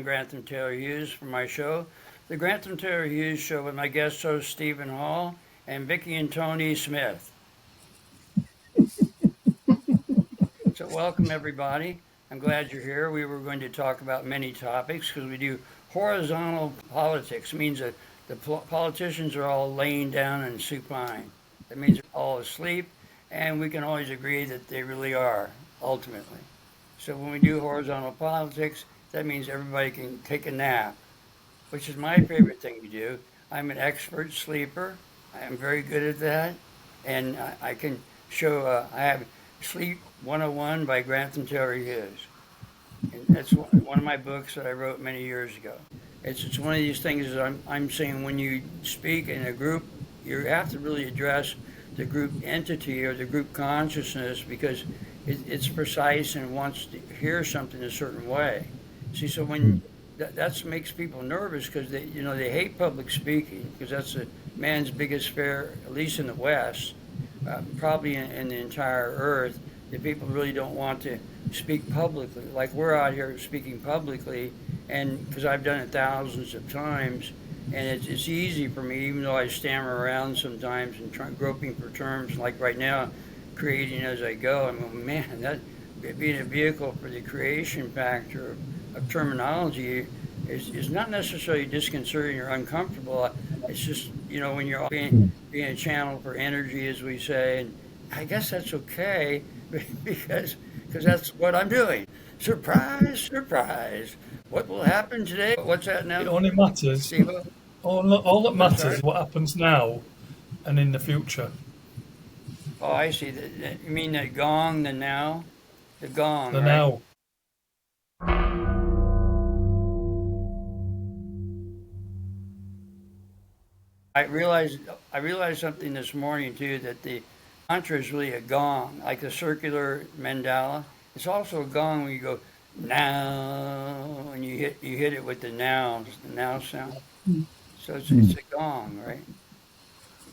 I'm Grantham Taylor Hughes for my show, The Grantham Taylor Hughes Show, with my guest hosts Stephen Hall and Vicki and Tony Smith. So welcome everybody. I'm glad you're here. We were going to talk about many topics because we do horizontal politics. It means that the politicians are all laying down and supine. That means they're all asleep, and we can always agree that they really are, ultimately. So when we do horizontal politics, that means everybody can take a nap, which is my favorite thing to do. I'm an expert sleeper. I am very good at that. And I can show, I have Sleep 101 by Grantham Taylor Hughes. And that's one of my books that I wrote many years ago. It's one of these things that I'm saying when you speak in a group, you have to really address the group entity or the group consciousness because it's precise and wants to hear something a certain way. See, so when that makes people nervous because they hate public speaking because that's a man's biggest fear, at least in the West, probably in the entire earth. That people really don't want to speak publicly. Like we're out here speaking publicly, and because I've done it thousands of times, and it's easy for me, even though I stammer around sometimes and groping for terms. Like right now, creating as I go. I'm going, man, that being a vehicle for the creation factor of terminology is not necessarily disconcerting or uncomfortable. It's just when you're being a channel for energy, as we say, and I guess that's okay because that's what I'm doing. Surprise, surprise. What will happen today? What's that now? It only matters. Steve? All that matters sorry? is what happens now and in the future. Oh, I see. You mean the gong, the now? The gong, The right? now. I realized something this morning too, that the mantra is really a gong, like the circular mandala. It's also a gong when you go now, and you hit it with the now sound. So it's a gong, right?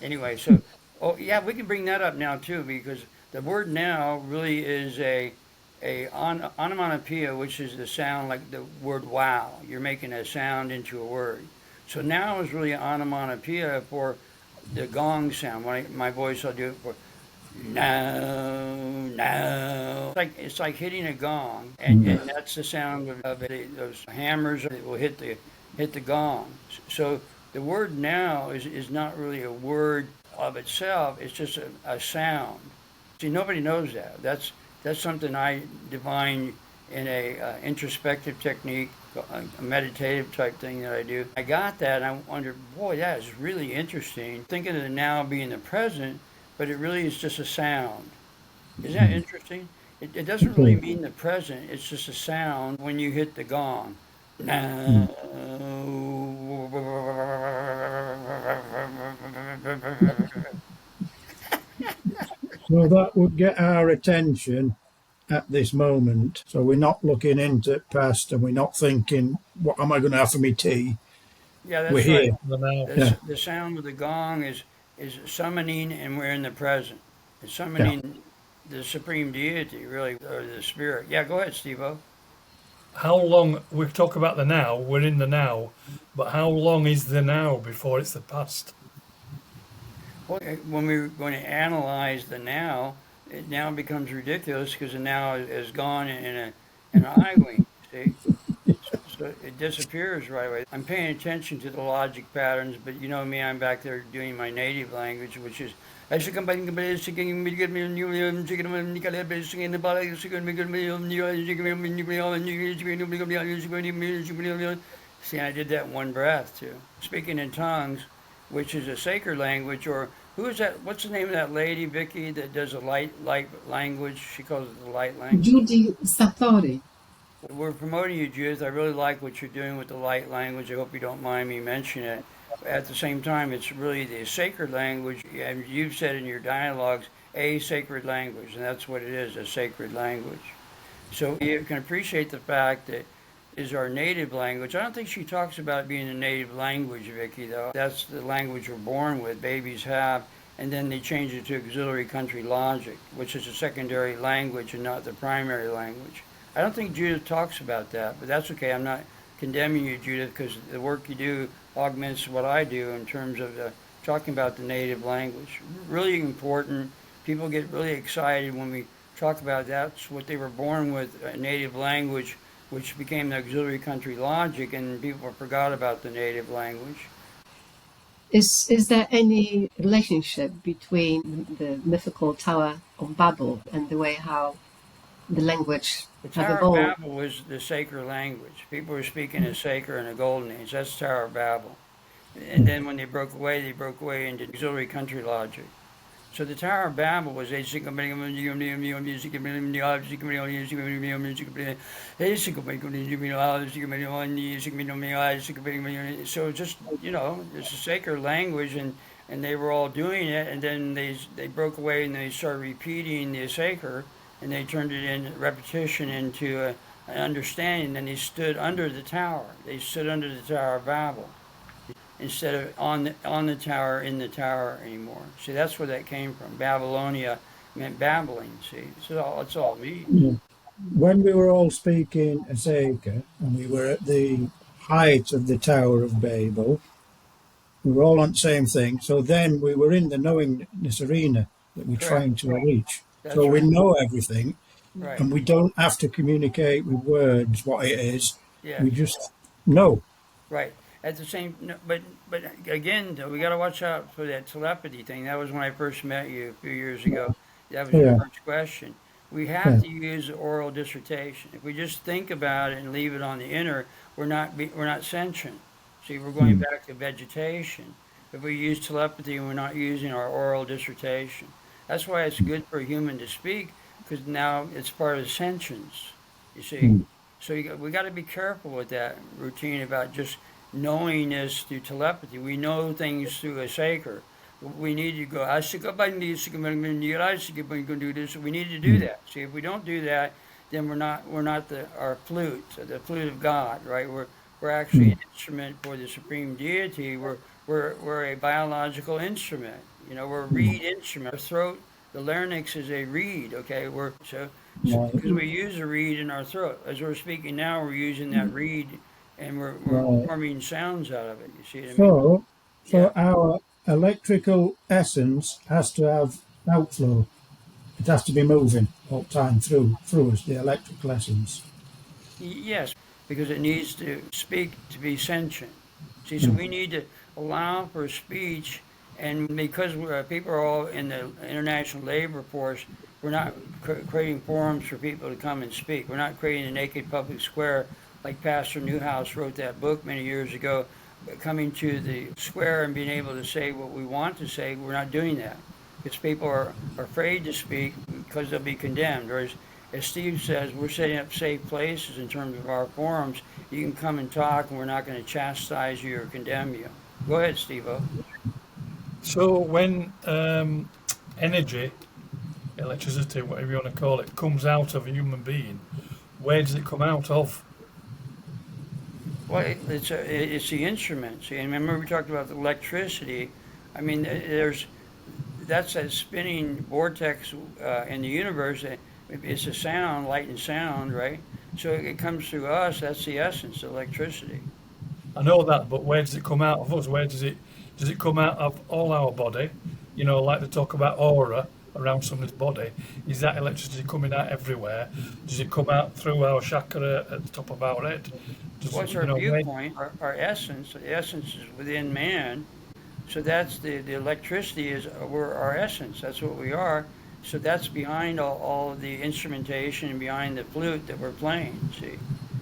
Anyway, so oh yeah, we can bring that up now too because the word now really is a onomatopoeia, which is the sound like the word wow. You're making a sound into a word. So now is really an onomatopoeia for the gong sound. My voice, I'll do it for no, no. It's like hitting a gong, and that's the sound of it. Those hammers that will hit the gong. So the word now is not really a word of itself. It's just a sound. See, nobody knows that. That's something I divine in a introspective technique, a meditative type thing that I do. I got that, and I wondered, boy, that is really interesting. Thinking of the now being the present, but it really is just a sound. Isn't that interesting? It doesn't really mean the present. It's just a sound when you hit the gong. Now. So that would get our attention at this moment. So we're not looking into the past and we're not thinking, what am I going to have for me tea? Yeah, We're that's right. here. The now. Yeah, The sound of the gong is summoning, and we're in the present. It's yeah. summoning the supreme deity, really, or the spirit. Yeah, go ahead, Steve-O. How long, we talk about the now, we're in the now, but how long is the now before it's the past? Well, when we're going to analyze the now, it now becomes ridiculous because the now is gone in an eye wink. See, so it disappears right away. I'm paying attention to the logic patterns, but you know me, I'm back there doing my native language, which is. See, I did that in one breath too. Speaking in tongues, which is a sacred language, or who is that? What's the name of that lady, Vicky, that does a light language? She calls it the light language. Judy Satori. We're promoting you, Judith. I really like what you're doing with the light language. I hope you don't mind me mentioning it. At the same time, it's really the sacred language, and you've said in your dialogues, a sacred language, and that's what it is, a sacred language. So you can appreciate the fact that is our native language. I don't think she talks about being a native language, Vicky, though. That's the language we're born with, babies have, and then they change it to auxiliary country logic, which is a secondary language and not the primary language. I don't think Judith talks about that, but that's okay. I'm not condemning you, Judith, because the work you do augments what I do in terms of talking about the native language. Really important. People get really excited when we talk about that's what they were born with, a native language, which became the auxiliary country logic, and people forgot about the native language. Is there any relationship between the mythical Tower of Babel and the way how the language The have Tower of evolved? Babel was the sacred language. People were speaking a sacred in the Golden Age. That's the Tower of Babel. And then when they broke away into auxiliary country logic. So the Tower of Babel was a so just it's a sacred language, and they were all doing it, and then they broke away and they started repeating the sacred, and they turned it in repetition into an understanding. Then they stood under the tower. They stood under the Tower of Babel instead of on the tower, in the tower anymore. See, that's where that came from. Babylonia meant babbling. See, it's all it means. When we were all speaking Asaka and we were at the height of the Tower of Babel, we were all on the same thing. So then we were in the knowingness arena that we're Correct. trying to reach. So That's we right. know everything Right. and we don't have to communicate with words what it is. Yes. We just know. Right. At the same, no, but again, though, we got to watch out for that telepathy thing. That was when I first met you a few years ago. That was your Yeah, first question. We have yeah, to use oral dissertation. If we just think about it and leave it on the inner, we're not sentient. See, we're going mm, back to vegetation. If we use telepathy and we're not using our oral dissertation, that's why it's good for a human to speak, because now it's part of sentience. You see, mm, so we got to be careful with that routine about just knowing this through telepathy. We know things through a shaker. We need to go. I should go by these. I should do this. We need to do mm, that. See, if we don't do that, then we're not our flute, the flute of God, right? We're actually mm, an instrument for the supreme deity. We're a biological instrument. We're a mm. reed instrument. Our throat, the larynx is a reed. Okay, so Right, because we use a reed in our throat. As we're speaking now, we're using that reed, and we're right. forming sounds out of it. You see what I mean? So, Yeah. so our electrical essence has to have outflow. It has to be moving all the time through us, the electrical essence. Yes, because it needs to speak to be sentient. See, so Mm, we need to allow for speech, and because people are all in the international labor force, we're not creating forums for people to come and speak. We're not creating a naked public square like Pastor Newhouse wrote that book many years ago. But coming to the square and being able to say what we want to say, we're not doing that because people are afraid to speak because they'll be condemned. Whereas as Steve says, we're setting up safe places in terms of our forums. You can come and talk, and we're not going to chastise you or condemn you. Go ahead, Steve-O. So when energy, electricity, whatever you want to call it, comes out of a human being, where does it come out of? Well, it's the instrument. See, and remember we talked about the electricity. I mean, that's that spinning vortex in the universe. It's a sound, light and sound, right? So it comes through us. That's the essence, of electricity. I know that, but where does it come out of us? Where does it come out of all our body? You know, like they talk about aura around somebody's body. Is that electricity coming out everywhere? Does it come out through our chakra at the top of our head? Does it, What's our where? viewpoint? Our essence. The essence is within man. So that's the electricity is we're our essence. That's what we are. So that's behind all of the instrumentation and behind the flute that we're playing. See,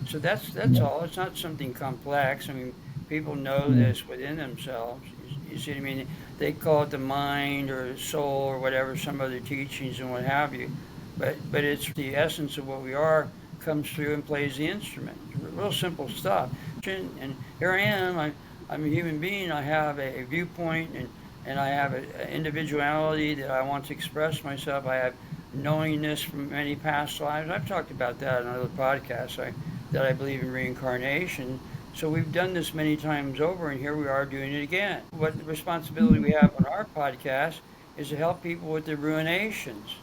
so that's yeah, all. It's not something complex. I mean, people know mm, this within themselves. You see what I mean? They call it the mind or soul or whatever, some other teachings and what have you. But it's the essence of what we are comes through and plays the instrument. Real simple stuff. And here I am. I'm a human being. I have a viewpoint and I have an individuality that I want to express myself. I have knowingness from many past lives. I've talked about that in other podcasts. That I believe in reincarnation. So we've done this many times over, and here we are doing it again. What the responsibility we have on our podcast is to help people with their ruinations.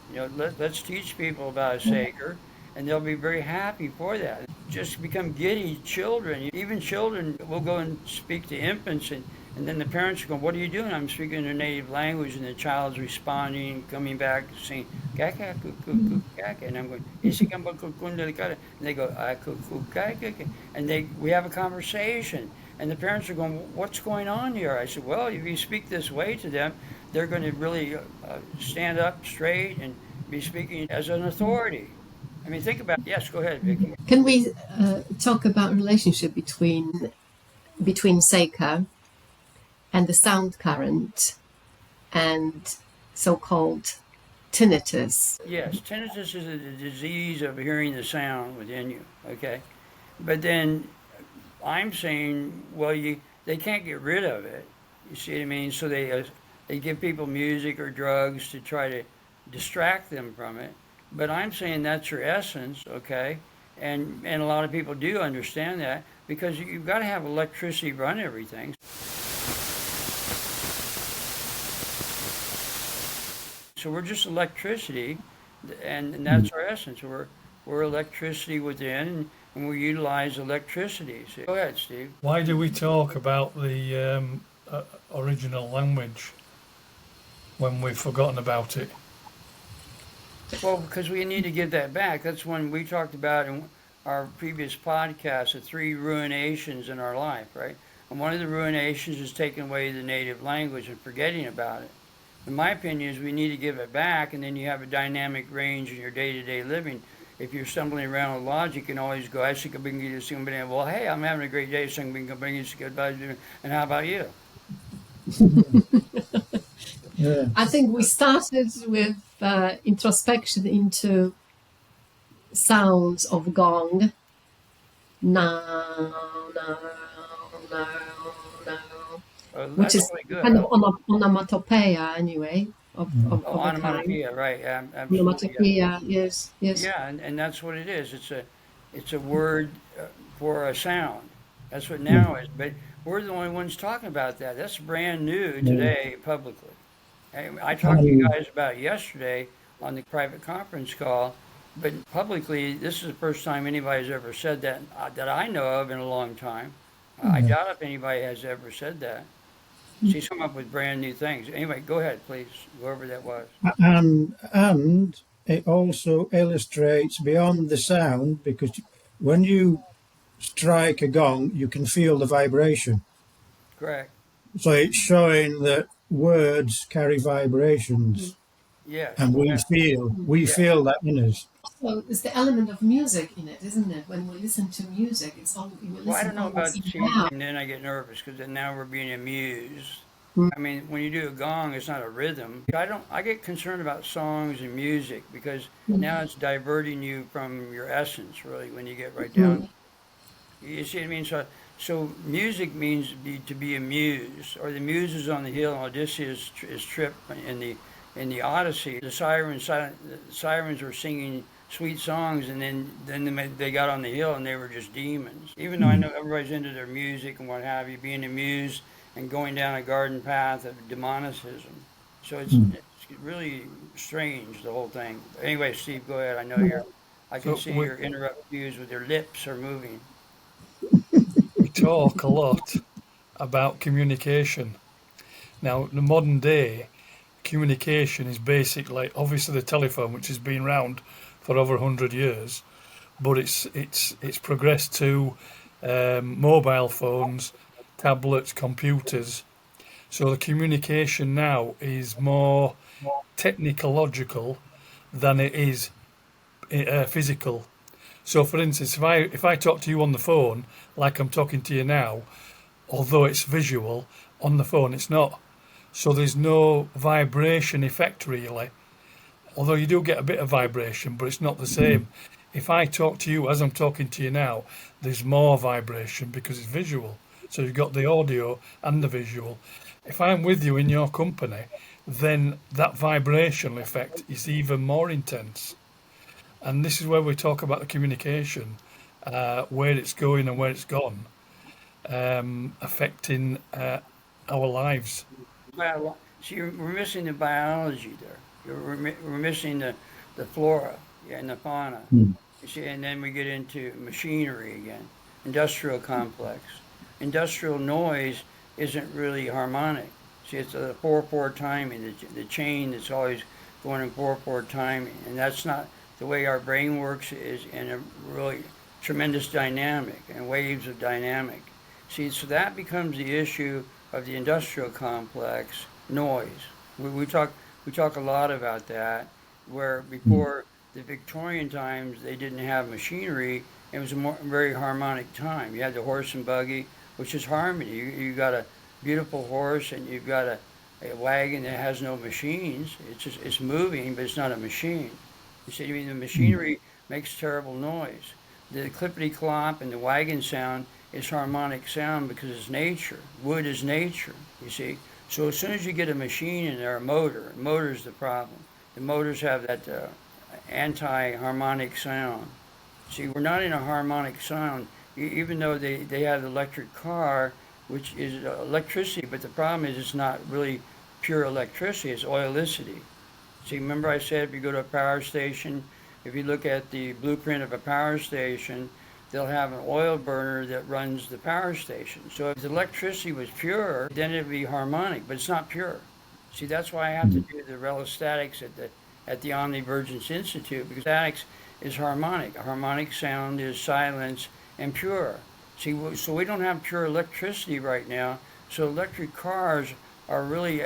Let's teach people about a Saker, and they'll be very happy for that. just become giddy children. Even children will go and speak to infants, and then the parents go, "What are you doing?" "I'm speaking their native language," and the child's responding, coming back, saying, "Kaka, kuku, kaka," and I'm going, "Isikamba kukundelikada," and they go, "I kuku kaka," and we have a conversation, and the parents are going, "What's going on here?" I said, "Well, if you speak this way to them, they're going to really stand up straight and be speaking as an authority." I mean, think about it. Yes, go ahead, Vicky. Can we talk about relationship between Seika and the sound current and so-called tinnitus? Yes, tinnitus is a disease of hearing the sound within you. Okay, but then I'm saying, well, they can't get rid of it. You see what I mean? So they give people music or drugs to try to distract them from it. But I'm saying that's your essence. Okay, and a lot of people do understand that because you've got to have electricity run everything. So we're just electricity, and that's our essence. We're electricity within, and we utilize electricity. So, go ahead, Steve. Why do we talk about the original language when we've forgotten about it? Well, because we need to give that back. That's when we talked about in our previous podcast the three ruinations in our life, right? And one of the ruinations is taking away the native language and forgetting about it. In my opinion, is we need to give it back, and then you have a dynamic range in your day-to-day living. If you're stumbling around with logic, you can always go, well, hey, I'm having a great day, and how about you? Yeah. I think we started with introspection into sounds of gong. No, no, no, no. Which That's is really good. kind of onomatopoeia anyway of a kind. Onomatopoeia, right? Absolutely, yeah. Onomatopoeia, yes, yes. Yeah, and that's what it is. It's a word for a sound. That's what now is. But we're the only ones talking about that. That's brand new Yeah. today publicly. I talked to you And guys about it yesterday on the private conference call, but publicly, this is the first time anybody's ever said that that I know of in a long time. I yeah. doubt if anybody has ever said that. She's come up with brand new things. Anyway, go ahead, please, whoever that was. and it also illustrates beyond the sound because when you strike a gong, you can feel the vibration. Correct. So it's showing that words carry vibrations, Yes. and Well, we yeah. feel that in us. So there's the element of music in it, isn't it? When we listen to music, it's all we Well, I listen don't know almost about in see, loud. and then I get nervous because then now we're being amused. Mm. I mean, when you do a gong, it's not a rhythm. I get concerned about songs and music because now it's diverting you from your essence, really, when you get right down. Mm. You see what I mean? So music means to be amused, or the muses on the hill. Odysseus is tripped in the Odyssey. The sirens were singing sweet songs, and then they got on the hill and they were just demons. Even though I know everybody's into their music and what have you, being amused and going down a garden path of demonicism. So it's really strange, the whole thing. Anyway, Steve, go ahead. I know you're. I can So see your interrupt views with your lips are moving. we talk a lot about communication. Now, in the modern day, communication is basically obviously the telephone, which has been around for over 100 years, but it's progressed to mobile phones, tablets, computers. So the communication now is more technological than it is physical. So, for instance, if I talk to you on the phone like I'm talking to you now, although it's visual, on the phone it's not. So there's no vibration effect really. Although you do get a bit of vibration, but it's not the same. If I talk to you as I'm talking to you now, there's more vibration because it's visual. So you've got the audio and the visual. If I'm with you in your company, then that vibrational effect is even more intense. And this is where we talk about the communication, where it's going and where it's gone, affecting our lives. See, we're missing the biology there. We're missing the flora, yeah, and the fauna. Mm. See, and then we get into machinery again, industrial complex. Industrial noise isn't really harmonic. See, it's a 4/4 timing, the chain that's always going in 4/4 timing, and that's not the way our brain works. Is in a really tremendous dynamic and waves of dynamic. See, so that becomes the issue of the industrial complex noise. We talk a lot about that, where before the Victorian times they didn't have machinery. It was a very harmonic time. You had the horse and buggy, which is harmony. You got a beautiful horse and you've got a wagon that has no machines. It's moving, but it's not a machine. You see, I mean, the machinery makes terrible noise. The clippity clop and the wagon sound is harmonic sound because it's nature. Wood is nature. You see. So as soon as you get a machine in there, a motor is the problem. The motors have that anti-harmonic sound. See, we're not in a harmonic sound, even though they have the electric car, which is electricity, but the problem is it's not really pure electricity, it's oilicity. See, remember I said if you go to a power station, if you look at the blueprint of a power station, they'll have an oil burner that runs the power station. So if the electricity was pure, then it'd be harmonic, but it's not pure. See, that's why I have to do the relostatics at the Omnivergence Institute, because statics is harmonic. Harmonic sound is silence and pure. See, so we don't have pure electricity right now. So electric cars are really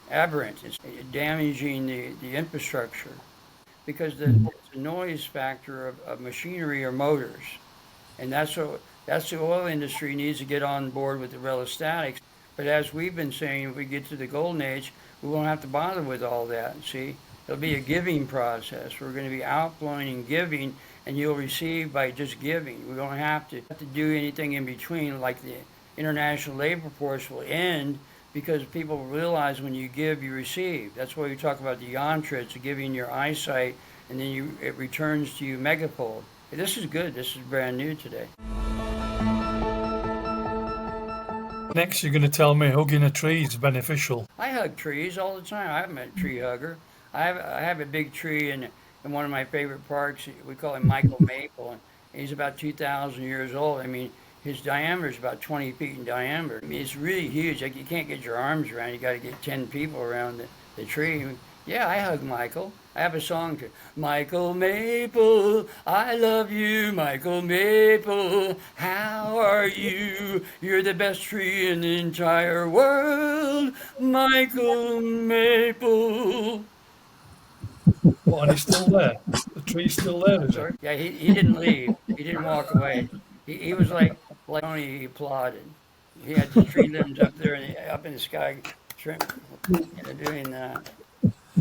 aberrant. It's damaging the infrastructure because it's a noise factor of machinery or motors, and that's the oil industry needs to get on board with the relostatics. But as we've been saying, if we get to the golden age, we won't have to bother with all that. See, it'll be a giving process. We're going to be outflowing and giving, and you'll receive by just giving. We don't have to do anything in between, like the international labor force will end because people realize when you give, you receive. That's why we talk about the yantra. It's giving your eyesight, and then it returns to you megafold. This is good. This is brand new today. Next, you're going to tell me hugging a tree is beneficial. I hug trees all the time. I'm a tree hugger. I have a big tree in one of my favorite parks. We call him Michael Maple, and he's about 2,000 years old. I mean, his diameter is about 20 feet in diameter. I mean, it's really huge. Like, you can't get your arms around. You got to get 10 people around the tree. Yeah, I hug Michael. I have a song to Michael Maple, I love you, Michael Maple. How are you? You're the best tree in the entire world, Michael Maple. Well, and he's still there. The tree's still there, is it? Sorry? Yeah, he didn't leave. He didn't walk away. He was like Tony, he applauded. He had the tree limbs up there and up in the sky, doing that.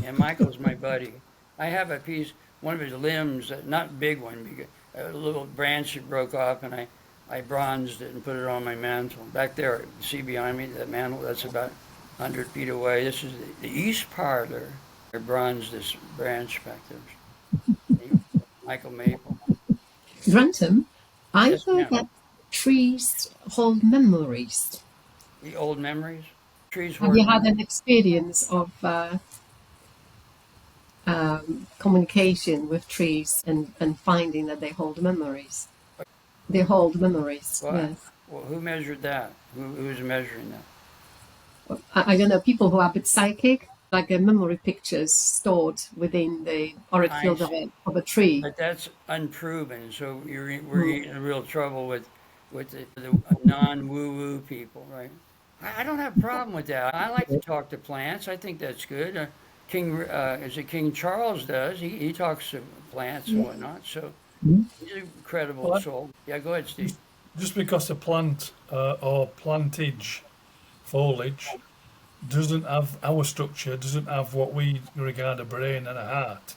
And Michael's my buddy. I have a piece, one of his limbs, not big one, a little branch that broke off, and I bronzed it and put it on my mantle. Back there, see behind me, that mantle, that's about 100 feet away. This is the east parlor. I bronzed this branch back there. Michael Maple. Grantham, I Yes, heard ma'am. that trees hold memories. The old memories. Trees Have you hoard had an experience of communication with trees and finding that they hold memories? They hold memories, Well, yes. well, who measured that? Who's measuring that? I don't know, people who are a bit psychic, like memory pictures stored within the auric I field see. of a tree. But that's unproven, so we're in real trouble with the non-woo-woo people, right? I don't have a problem with that. I like to talk to plants. I think that's good. King Charles does. He talks to plants and whatnot. So he's a credible Well, soul. Yeah, go ahead, Steve. just because a plant or plantage, foliage, doesn't have our structure, doesn't have what we regard a brain and a heart,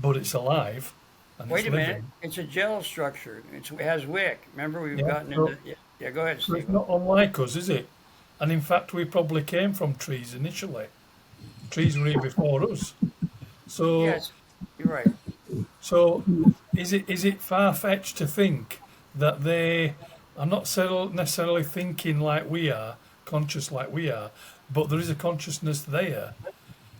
but it's alive and Wait it's a living. minute. It's a gel structure. It has wick. Remember, we've Yeah, gotten so, into. Yeah, go ahead, so it's Steve. not unlike us, is it? And in fact, we probably came from trees initially. Trees were here before us. So, Yes, you're right. so is it far-fetched to think that they are not necessarily thinking like we are, conscious like we are, but there is a consciousness there.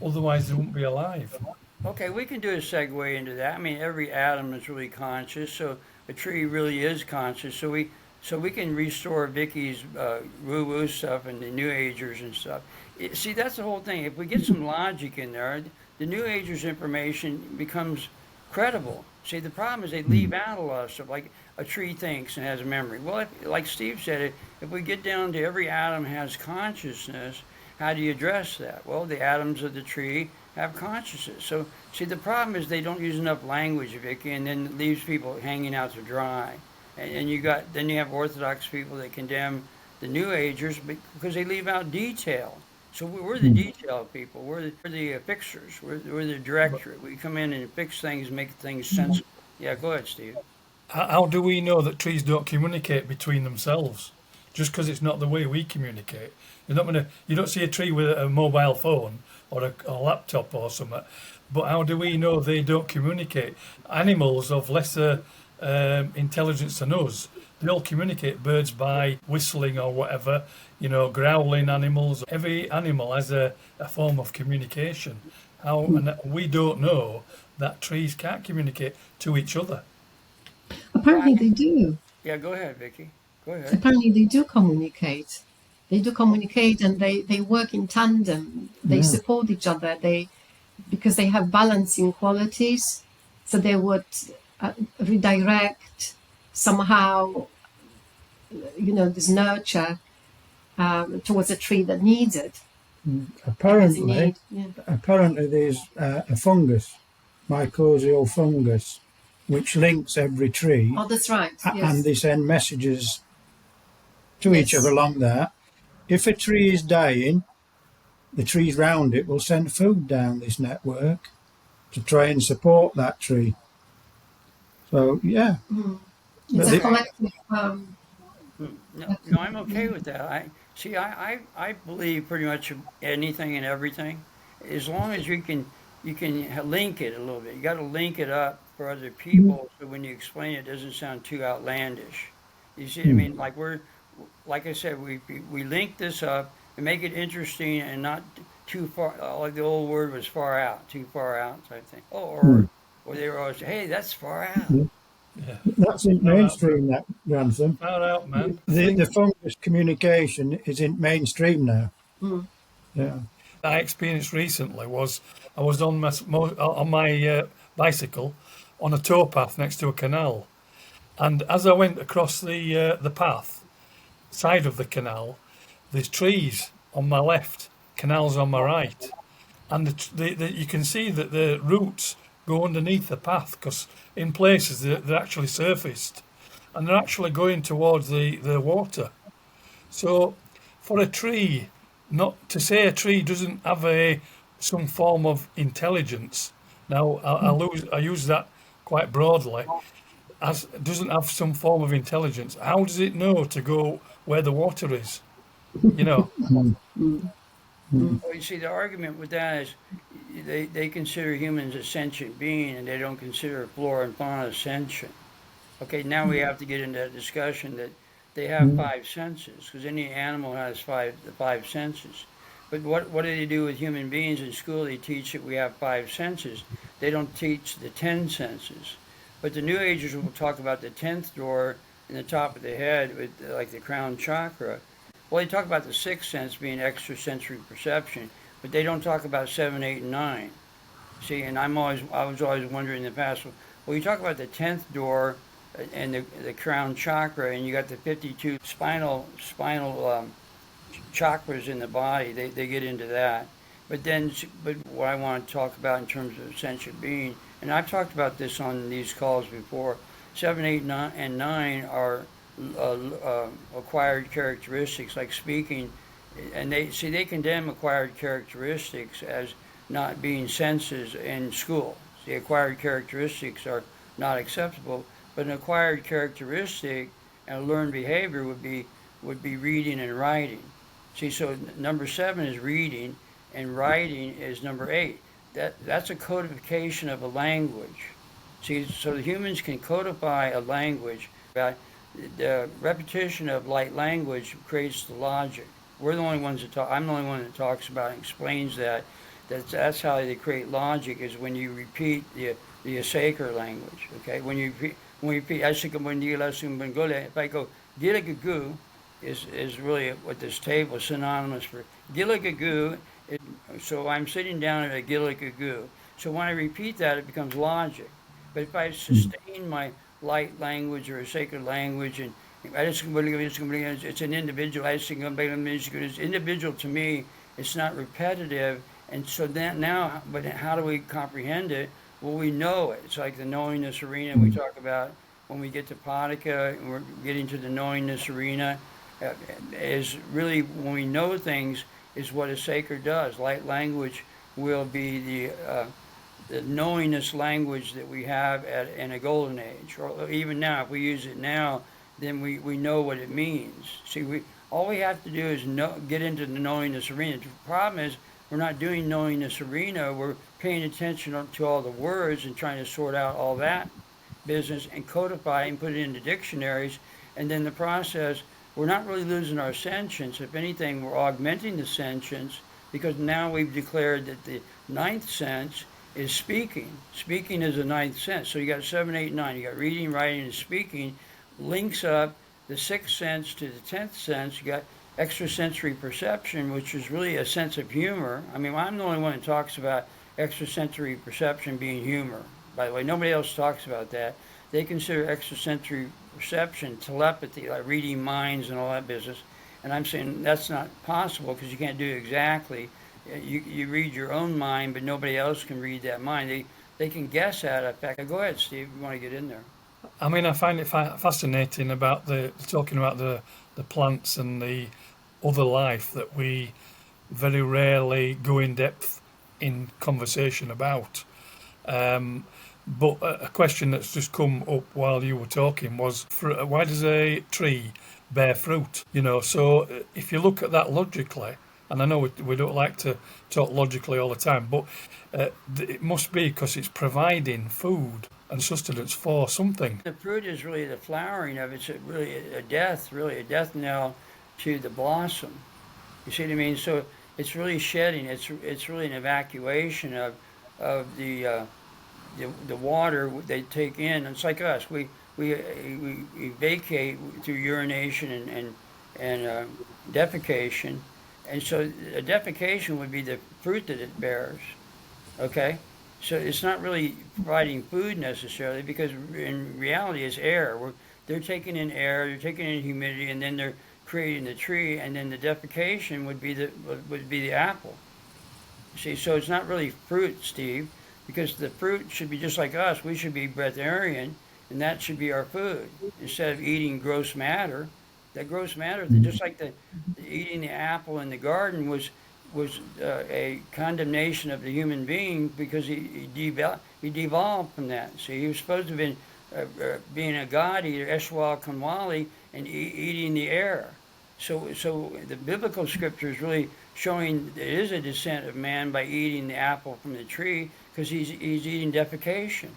Otherwise, they wouldn't be alive. Okay, we can do a segue into that. I mean, every atom is really conscious, so a tree really is conscious. So we can restore Vicky's woo-woo stuff and the New Agers and stuff. See, that's the whole thing. If we get some logic in there, the New Agers information becomes credible. See, the problem is they leave out a lot of stuff, like a tree thinks and has a memory. Well, like Steve said, if we get down to every atom has consciousness, how do you address that? Well, the atoms of the tree have consciousness. So, see, the problem is they don't use enough language, Vicky, and then it leaves people hanging out to dry. And then you have Orthodox people that condemn the New Agers because they leave out detail. So we're the detail people. We're the fixers. We're the directorate. We come in and fix things, make things sensible. Yeah, go ahead, Steve. How do we know that trees don't communicate between themselves? Just because it's not the way we communicate. You don't see a tree with a mobile phone or a laptop or something. But how do we know they don't communicate? Animals of lesser intelligence than us, they all communicate. Birds by whistling or whatever, growling animals. Every animal has a form of communication. And we don't know that trees can't communicate to each other. Apparently they do. Yeah, go ahead, Vicky. Go ahead. Apparently they do communicate. They do communicate, and they work in tandem. They support each other. Because they have balancing qualities, so they would redirect somehow, this nurture towards a tree that needs it. Apparently, Yeah. apparently there's a fungus, mycorrhizal fungus, which links every tree, Oh, that's right. and Yes. they send messages to each Yes. other along there. If a tree is dying, the trees round it will send food down this network to try and support that tree. So yeah, It's but a the, collective. No, I'm okay with that. I believe pretty much anything and everything, as long as you can link it a little bit. You got to link it up for other people, so when you explain it, it doesn't sound too outlandish. You see what I mean? Like I said, we link this up and make it interesting and not too far. Like the old word was far out, too far out type thing. Oh, or they were always, hey, that's far out. Yeah. that's in Far out, mainstream, that Grantham. far out, man. The fungus communication is in mainstream now. Yeah. I experienced recently was I was on my bicycle on a towpath next to a canal, and as I went across the path side of the canal, there's trees on my left, canals on my right, and you can see that the roots go underneath the path because in places they're actually surfaced, and they're actually going towards the water. So for a tree, not to say a tree doesn't have some form of intelligence. Now I use that quite broadly. As doesn't have some form of intelligence. How does it know to go where the water is? You know. Well, you see, the argument with that is they consider humans a sentient being and they don't consider flora and fauna sentient. Okay, now we have to get into that discussion that they have five senses because any animal has the five senses. But what do they do with human beings in school? They teach that we have five senses. They don't teach the 10 senses. But the New Agers will talk about the 10th door in the top of the head with like the crown chakra. Well, they talk about the sixth sense being extrasensory perception, but they don't talk about 7, 8, and 9. See, and I was always wondering in the past, well, you talk about the 10th door and the crown chakra, and you got the 52 spinal chakras in the body. They get into that. But what I want to talk about in terms of sentient being, and I've talked about this on these calls before, 7, 8, 9, and 9 are acquired characteristics like speaking, and they condemn acquired characteristics as not being senses in school. The acquired characteristics are not acceptable, but an acquired characteristic and a learned behavior would be reading and writing. See, so number 7 is reading, and writing is number 8. That's a codification of a language. See, so the humans can codify a language. The repetition of light language creates the logic. We're the only ones that talk. I'm the only one that talks about and explains that. That's how they create logic, is when you repeat the Saker language. Okay, when you repeat if I go Gilagagu is really what this table is synonymous for. Gilagagu, so I'm sitting down at a Gilagagu. So when I repeat that, it becomes logic. But if I sustain my light language or a sacred language, and it's an individual, it's individual to me, it's not repetitive. And so then now, but how do we comprehend it? Well, we know it. It's like the knowingness arena we talk about when we get to Padika, and we're getting to the knowingness arena. Is really when we know things is what a sacred does. Light language will be the knowingness language that we have in a golden age, or even now. If we use it now, then we know what it means. See, all we have to do is get into the knowingness arena. The problem is we're not doing knowingness arena. We're paying attention to all the words and trying to sort out all that business and codify and put it into dictionaries. And then the process, we're not really losing our sentience. If anything, we're augmenting the sentience, because now we've declared that the ninth sense is speaking. Speaking is the ninth sense. So you got 7, 8, 9. You got reading, writing, and speaking. Links up the sixth sense to the 10th sense. You got extrasensory perception, which is really a sense of humor. I mean, I'm the only one that talks about extrasensory perception being humor. By the way, nobody else talks about that. They consider extrasensory perception telepathy, like reading minds and all that business. And I'm saying that's not possible, because you can't do it exactly. You read your own mind, but nobody else can read that mind. They can guess at it. In fact, go ahead, Steve, if you want to get in there. I mean, I find it fascinating about talking about the plants and the other life that we very rarely go in depth in conversation about. But a question that's just come up while you were talking was, why does a tree bear fruit? So if you look at that logically, and I know we don't like to talk logically all the time, but it must be because it's providing food and sustenance for something. The fruit is really the flowering of it. It's really a death knell to the blossom. You see what I mean? So it's really shedding. It's really an evacuation of the water they take in. It's like us. We vacate through urination and defecation, and so a defecation would be the fruit that it bears. Okay, so it's not really providing food necessarily, because in reality it's air. They're taking in air, they're taking in humidity, and then they're creating the tree, and then the defecation would be the apple. See, so it's not really fruit, Steve, because the fruit should be just like us. We should be breatharian, and that should be our food, instead of eating gross matter. That gross matter, just like eating the apple in the garden was a condemnation of the human being, because he devolved from that. See, he was supposed to have been being a god eater, Eshwal Kanwali, and eating the air. So the biblical scripture is really showing there is a descent of man by eating the apple from the tree, because he's eating defecation.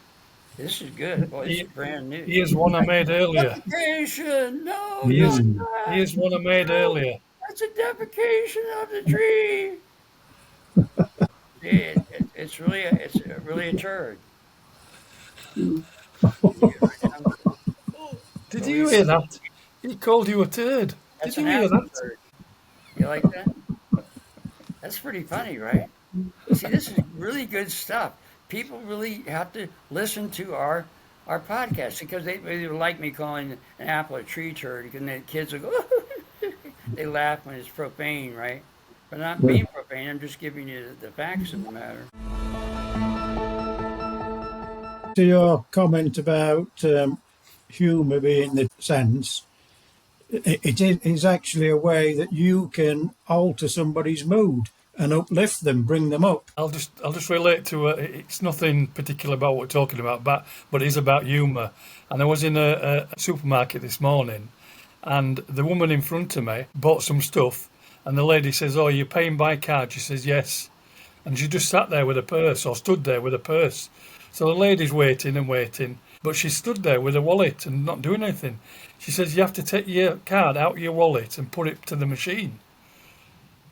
This is good. Boy, this is brand new. Here's one I made earlier. Defecation! No, Here's, not that. here's one I made earlier. That's a defecation of the tree. It's really a turd. Did you hear that? He called you a turd. That's Did you an hear apple that? turd. You like that? That's pretty funny, right? See, this is really good stuff. People really have to listen to our podcast, because they like me calling an apple a tree turd, and the kids will go, they laugh when it's profane, right? But not being profane, I'm just giving you the facts of the matter. To your comment about humour being the sense, it is actually a way that you can alter somebody's mood and uplift them, bring them up. I'll just relate to it's nothing particular about what we're talking about, but it is about humour. And I was in a supermarket this morning, and the woman in front of me bought some stuff, and the lady says, "Oh, you're paying by card?" She says, "Yes." And she just sat there with a purse, or stood there with a purse. So the lady's waiting and waiting, but she stood there with a wallet and not doing anything. She says, "You have to take your card out of your wallet and put it to the machine."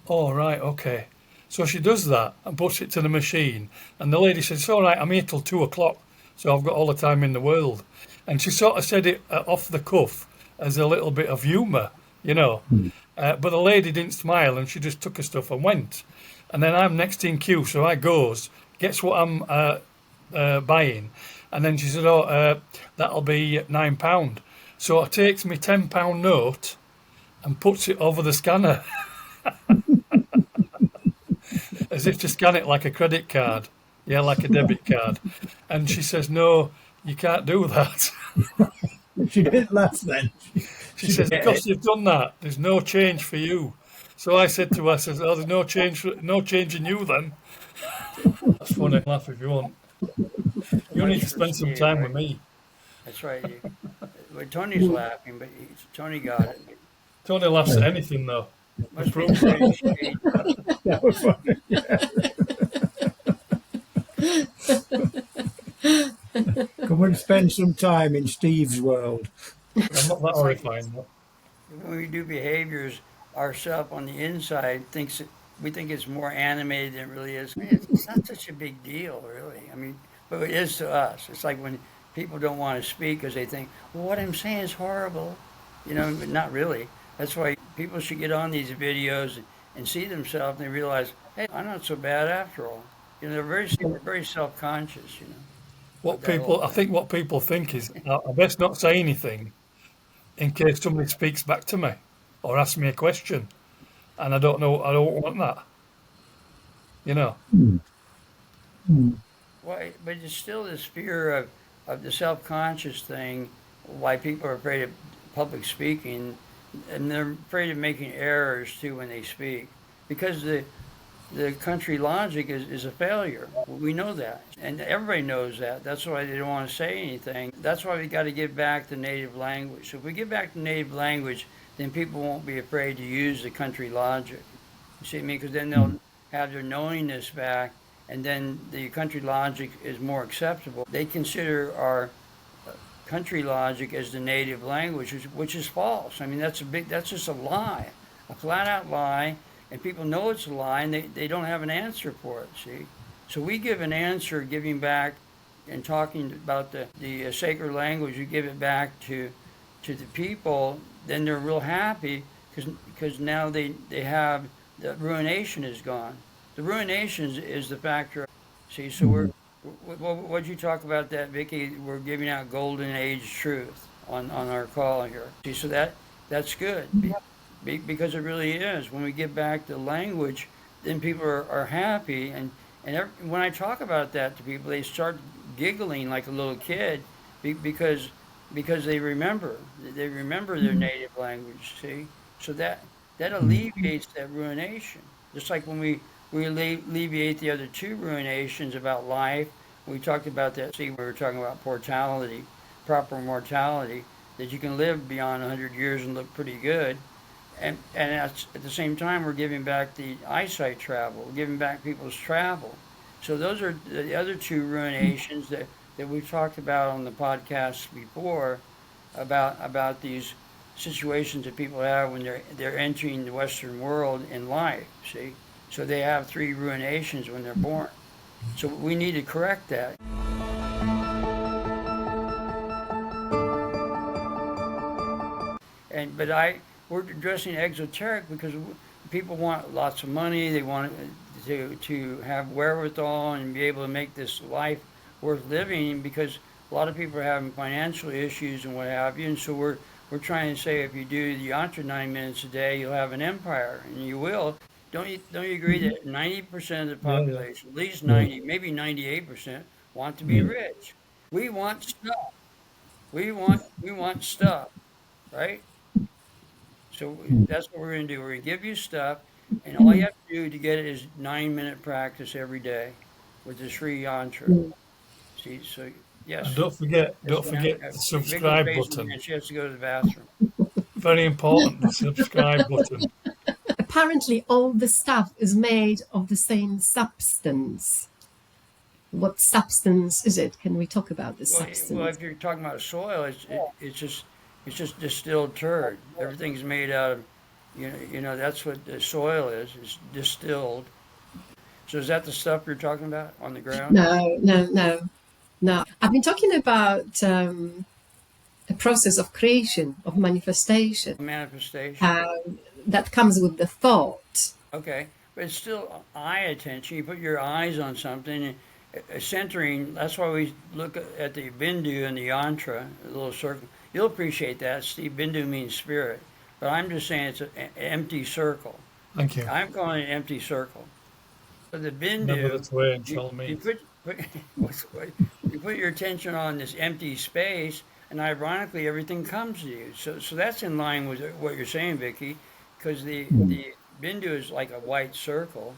Oh, right, okay. So she does that and puts it to the machine. And the lady says, "It's all right, I'm here till 2 o'clock. So I've got all the time in the world." And she sort of said it off the cuff as a little bit of humour, you know. But the lady didn't smile and she just took her stuff and went. And then I'm next in queue, so I goes, gets what I'm buying. And then she said, "Oh, that'll be £9." So I takes me £10 note and puts it over the scanner as if to scan it like a credit card. Yeah, like a debit card. And she says, "No, you can't do that." She didn't laugh then. She says, "Because you've done that, there's no change for you." So I said to her, I says, "Oh, there's no change in you then." That's funny. Laugh if you want. You need to spend some time with me. That's right. Well, Tony's laughing, but Tony got it. Tony laughs at anything though. Must be Prove Tony's that. shade. That was funny. Come and spend some time in Steve's world. I'm not that horrifying though. When we do behaviors, ourself on the inside we think it's more animated than it really is. It's not such a big deal, really. I mean, but it is to us. It's like when people don't want to speak because they think, "Well, what I'm saying is horrible," but not really. That's why people should get on these videos and see themselves and they realize, "Hey, I'm not so bad after all." They're very self-conscious. I think what people think is, I best not say anything in case somebody speaks back to me or asks me a question, and I don't want that. You know. Well, but it's still this fear of the self-conscious thing, why people are afraid of public speaking, and they're afraid of making errors too when they speak, because the country logic is a failure. We know that, and everybody knows that. That's why they don't want to say anything. That's why we got to give back the native language. So if we give back the native language, then people won't be afraid to use the country logic. You see what I mean? Because then they'll have their knowingness back, and then the country logic is more acceptable. They consider our country logic as the native language, which is false. I mean, that's just a lie, a flat out lie, and people know it's a lie, and they don't have an answer for it, see? So we give an answer, giving back and talking about the sacred language, we give it back to the people, then they're real happy because now they have, the ruination is gone. The ruination is the factor. See, so what'd you talk about that, Vicky? We're giving out golden age truth on our call here. See, so that's good because it really is. When we give back the language, then people are happy. And when I talk about that to people, they start giggling like a little kid because they remember their native language. See, so that alleviates that ruination. Just like when we alleviate the other two ruinations about life. We talked about that. See, we were talking about mortality, proper mortality, that you can live beyond 100 years and look pretty good. And at the same time, we're giving back the eyesight travel, we're giving back people's travel. So those are the other two ruinations that we've talked about on the podcast before, about these situations that people have when they're entering the Western world in life. See, so they have three ruinations when they're born. So we need to correct that. But we're addressing exoteric because people want lots of money. They want to have wherewithal and be able to make this life worth living, because a lot of people are having financial issues and what have you. And so we're trying to say, if you do the yantra 9 minutes a day, you'll have an empire, and you will. Don't you agree that 90% of the population, at least 90, maybe 98%, want to be rich? We want stuff. We want stuff, right? So that's what we're going to do. We're going to give you stuff, and all you have to do to get it is 9-minute practice every day with the Sri Yantra. See, so yes. And don't forget the subscribe button. And she has to go to the bathroom. Very important, the subscribe button. Apparently, all the stuff is made of the same substance. What substance is it? Can we talk about the substance? Well, if you're talking about soil, it's just distilled turd. Everything's made out of, that's what the soil is. It's distilled So is that the stuff you're talking about on the ground? No, no, no, no. I've been talking about the process of creation, of manifestation, Manifestation. that comes with the thought. Okay, but it's still eye attention. You put your eyes on something, and centering. That's why we look at the bindu and the yantra, a little circle. You'll appreciate that, Steve. Bindu means spirit, but I'm just saying it's an empty circle. Thank you. I'm calling it an empty circle. But the Remember bindu, the twain you, shall you meet. put you put your attention on this empty space, and ironically, everything comes to you. So that's in line with what you're saying, Vicky, because the bindu is like a white circle.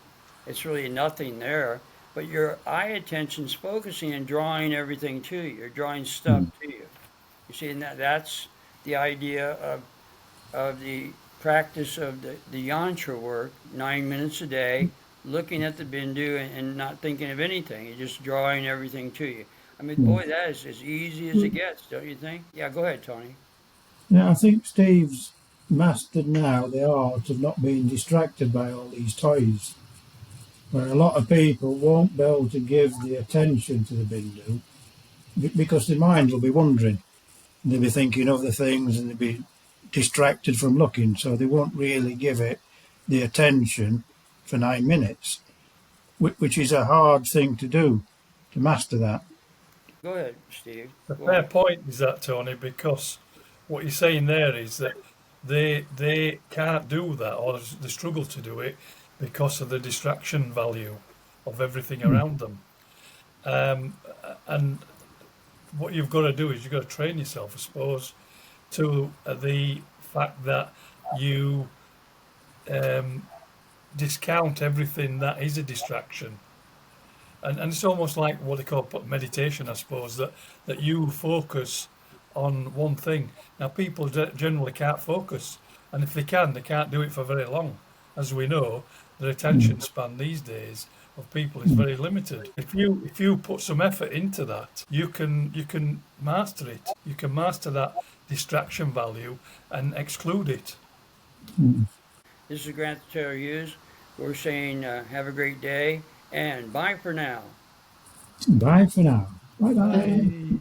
It's really nothing there, but your eye attention's focusing and drawing everything to you. You're drawing stuff to you. You see, and that's the idea of the practice of the yantra work, 9 minutes a day, looking at the bindu and not thinking of anything. You're just drawing everything to you. I mean, boy, that is as easy as it gets, don't you think? Yeah, go ahead, Tony. Yeah, I think Steve's mastered now the art of not being distracted by all these toys, where a lot of people won't be able to give the attention to the bindu because their minds will be wandering. They'll be thinking of the things and they'll be distracted from looking, so they won't really give it the attention for 9 minutes, which is a hard thing to do, to master that. Go ahead, Steve. The Go fair on. point is that, Tony, because what you're saying there is that they can't do that, or they struggle to do it because of the distraction value of everything around them. And what you've got to do is you've got to train yourself, I suppose, to the fact that you discount everything that is a distraction. And it's almost like what they call meditation, I suppose, that you focus on one thing. Now, people generally can't focus, and if they can, they can't do it for very long. As we know, the attention span these days of people is very limited. If you put some effort into that, you can master it. You can master that distraction value and exclude it. This is Grant Taylor Hughes. We're saying have a great day and bye for now. Bye for now. Bye bye. Um,